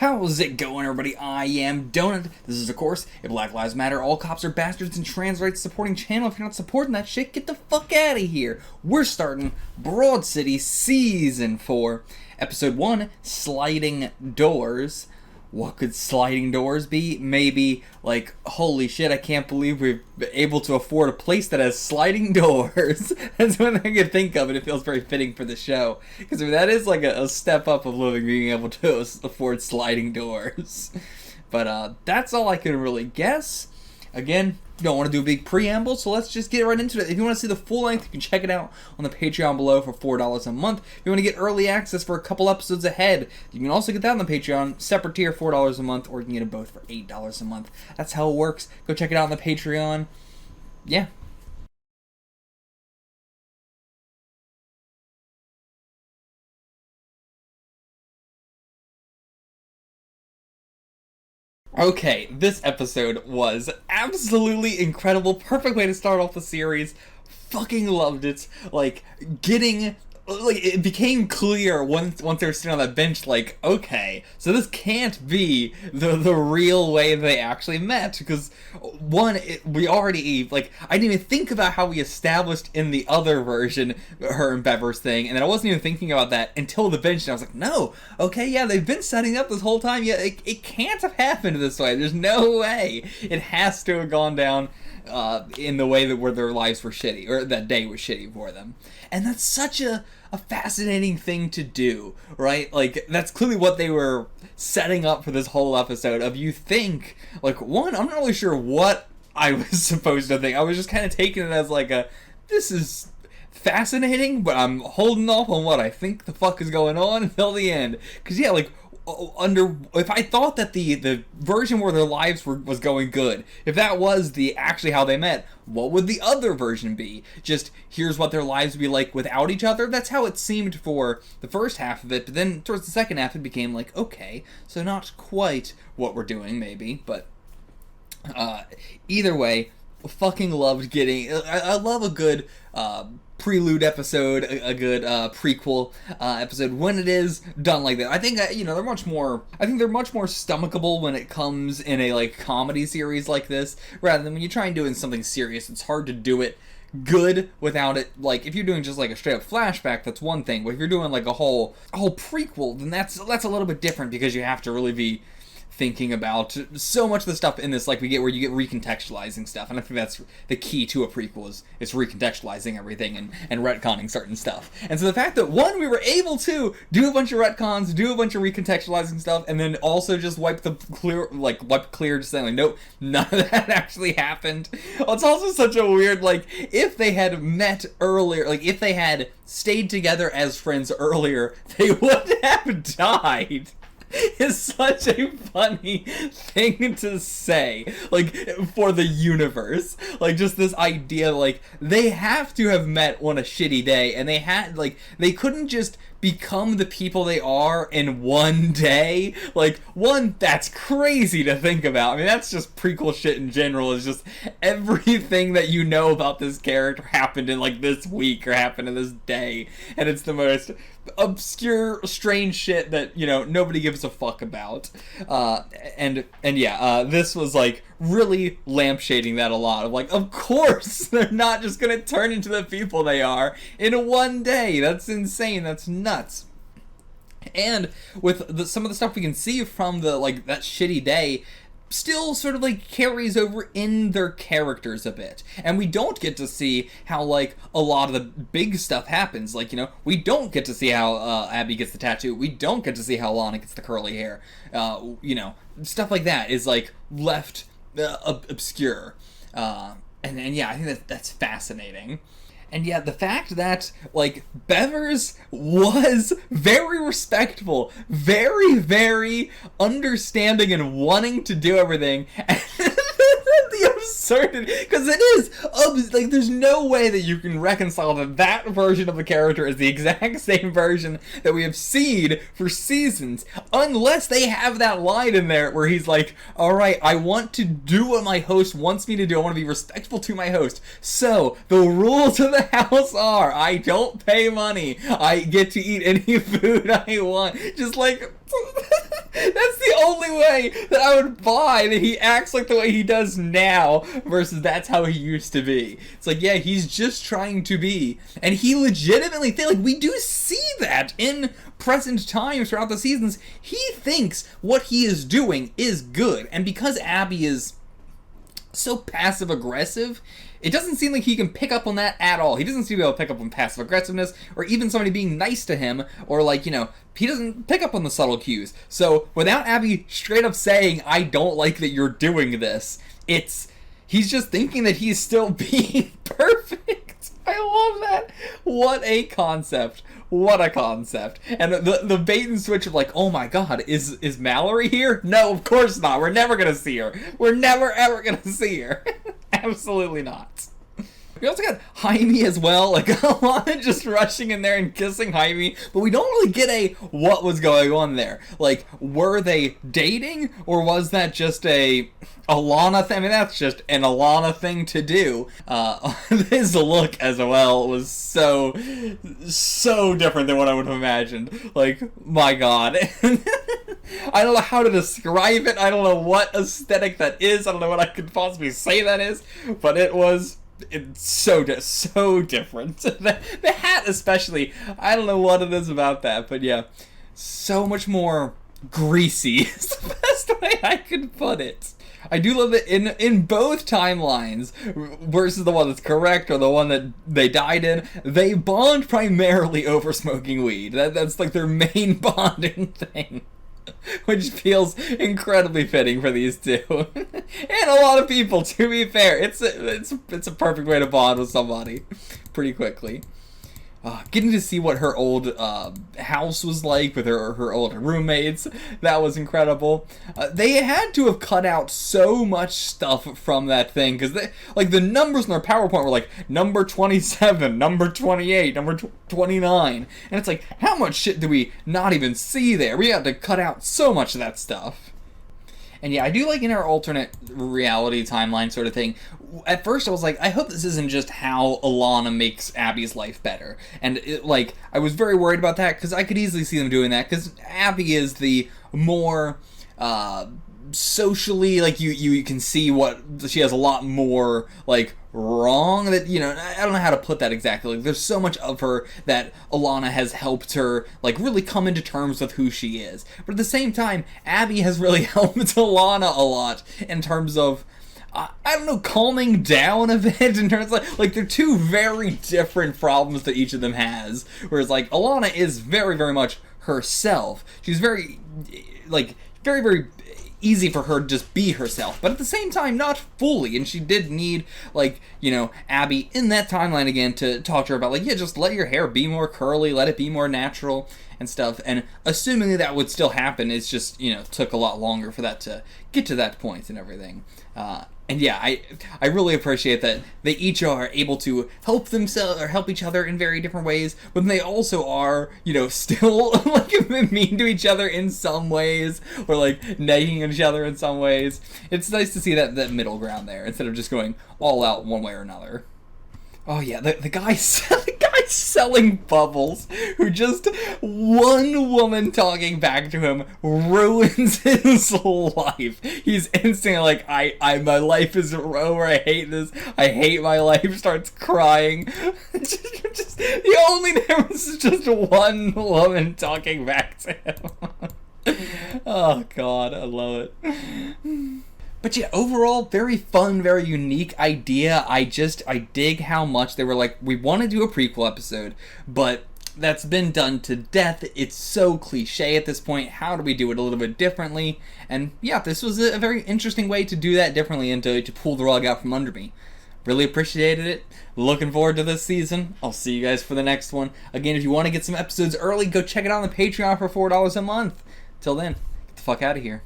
How's it going, everybody? I am Donut. This is, of course, a Black Lives Matter, all cops are bastards, and trans rights supporting channel. If you're not supporting that shit, get the fuck out of here. We're starting Broad City Season 4, Episode 1, Sliding Doors. What could sliding doors be? Maybe, like, holy shit, I can't believe we're able to afford a place that has sliding doors. That's one thing I can think of, and it feels very fitting for the show. Because I mean, that is like a step up of living, being able to afford sliding doors. But that's all I can really guess. Again, don't want to do a big preamble, so let's just get right into it. If you want to see the full length, you can check it out on the Patreon below for $4 a month. If you want to get early access for a couple episodes ahead, you can also get that on the Patreon, separate tier, $4 a month, or you can get them both for $8 a month. That's how it works. Go check it out on the Patreon. Yeah. Okay, this episode was absolutely incredible. Perfect way to start off the series. Fucking loved it. Like, it became clear once they were sitting on that bench, like, okay, so this can't be the real way they actually met, because one, we already, like, I didn't even think about how we established in the other version her and Bever's thing, and then I wasn't even thinking about that until the bench, and I was like, no, okay, yeah, they've been setting up this whole time, yeah, it can't have happened this way, there's no way, it has to have gone down in the way that where their lives were shitty, or that day was shitty for them. And that's such a fascinating thing to do, right? Like, that's clearly what they were setting up for this whole episode of, you think, like, one, I'm not really sure what I was supposed to think. I was just kind of taking it as like this is fascinating, but I'm holding off on what I think the fuck is going on until the end. Because, yeah, like, if I thought that the version where their lives was going good, if that was actually how they met, what would the other version be? Just, here's what their lives would be like without each other? That's how it seemed for the first half of it, but then towards the second half it became like, okay, so not quite what we're doing, maybe, but either way, fucking loved getting, I love a good prelude episode, a good prequel episode when it is done like that. I think they're much more stomachable when it comes in a like comedy series like this, rather than when you try and do it in something serious. It's hard to do it good without it, like, if you're doing just like a straight up flashback, that's one thing, but if you're doing like a whole prequel, then that's a little bit different, because you have to really be thinking about so much of the stuff in this, like, where you get recontextualizing stuff, and I think that's the key to a prequel, is recontextualizing everything and retconning certain stuff. And so the fact that, one, we were able to do a bunch of retcons, do a bunch of recontextualizing stuff, and then also just wipe clear, just saying, like, nope, none of that actually happened. It's also such a weird, like, if they had met earlier, like, if they had stayed together as friends earlier, they would have died. Is such a funny thing to say, like, for the universe. Like, just this idea, like, they have to have met on a shitty day, and they couldn't just become the people they are in one day. Like, one, that's crazy to think about. I mean, that's just prequel shit in general, is just everything that you know about this character happened in, like, this week, or happened in this day, and it's the most obscure, strange shit that, nobody gives a fuck about. And yeah, this was, like, really lampshading that a lot, of like, of course they're not just gonna turn into the people they are in one day. That's insane. That's nuts. And with some of the stuff we can see from that shitty day still sort of like carries over in their characters a bit, and we don't get to see how like a lot of the big stuff happens. Like, we don't get to see how Abby gets the tattoo, we don't get to see how Lana gets the curly hair, stuff like that is like left obscure, and yeah, I think that's fascinating. And yeah, the fact that, like, Bevers was very respectful, very, very understanding and wanting to do everything, and the absurdity, because it is, like, there's no way that you can reconcile that version of the character is the exact same version that we have seen for seasons, unless they have that line in there where he's like, alright, I want to do what my host wants me to do, I want to be respectful to my host, so the rules of the house are, I don't pay money, I get to eat any food I want, just like, that's the way that I would buy that he acts like the way he does now versus that's how he used to be. It's like, yeah, he's just trying to be. And he legitimately thinks, like, we do see that in present times throughout the seasons. He thinks what he is doing is good. And because Abby is so passive aggressive, it doesn't seem like he can pick up on that at all. He doesn't seem to be able to pick up on passive aggressiveness or even somebody being nice to him, or like, you know, he doesn't pick up on the subtle cues. So without Abby straight up saying, I don't like that you're doing this, he's just thinking that he's still being perfect. I love that. What a concept. What a concept. And the bait and switch of like, oh my god, is Mallory here? No, of course not. We're never gonna see her. We're never ever gonna see her. Absolutely not. We also got Jaime as well, like Alana just rushing in there and kissing Jaime, but we don't really get what was going on there. Like, were they dating, or was that just a Alana thing? I mean, that's just an Alana thing to do. His look as well was so different than what I would have imagined. Like, my god. I don't know how to describe it. I don't know what aesthetic that is. I don't know what I could possibly say that is, but it's so different. The hat especially, I don't know what it is about that, but yeah, so much more greasy is the best way I could put it. I do love that in both timelines, versus the one that's correct or the one that they died in, they bond primarily over smoking weed. That's like their main bonding thing. Which feels incredibly fitting for these two. And a lot of people, to be fair. It's a perfect way to bond with somebody pretty quickly. Getting to see what her old house was like with her old roommates, that was incredible. They had to have cut out so much stuff from that thing, because like the numbers in their PowerPoint were like number 27, number 28, number 29, and it's like, how much shit do we not even see there? We had to cut out so much of that stuff. And yeah, I do like in our alternate reality timeline sort of thing. At first I was like, I hope this isn't just how Alana makes Abby's life better. And I was very worried about that, because I could easily see them doing that, because Abby is the more socially, like, you can see what she has a lot more like wrong, that, you know, I don't know how to put that exactly. Like, there's so much of her that Alana has helped her like really come into terms with who she is, but at the same time Abby has really helped Alana a lot in terms of I don't know, calming down a bit in terms of, like they're two very different problems that each of them has, whereas like Alana is very, very much herself. She's very very easy for her to just be herself, but at the same time not fully, and she did need, like, you know, Abby in that timeline again to talk to her about like, yeah, just let your hair be more curly, let it be more natural and stuff, and assuming that would still happen, it's just, you know, took a lot longer for that to get to that point and everything. And yeah, I really appreciate that they each are able to help themselves or help each other in very different ways, but they also are, you know, still like mean to each other in some ways, or like nagging at each other in some ways. It's nice to see that middle ground there instead of just going all out one way or another. Oh yeah, the guy selling bubbles, who just one woman talking back to him ruins his life. He's instantly like, my life is over, I hate this, I hate my life, starts crying. just the only difference is just one woman talking back to him. Oh god, I love it. But yeah, overall, very fun, very unique idea. I dig how much they were like, we want to do a prequel episode, but that's been done to death. It's so cliche at this point. How do we do it a little bit differently? And yeah, this was a very interesting way to do that differently and to pull the rug out from under me. Really appreciated it. Looking forward to this season. I'll see you guys for the next one. Again, if you want to get some episodes early, go check it out on the Patreon for $4 a month. Till then, get the fuck out of here.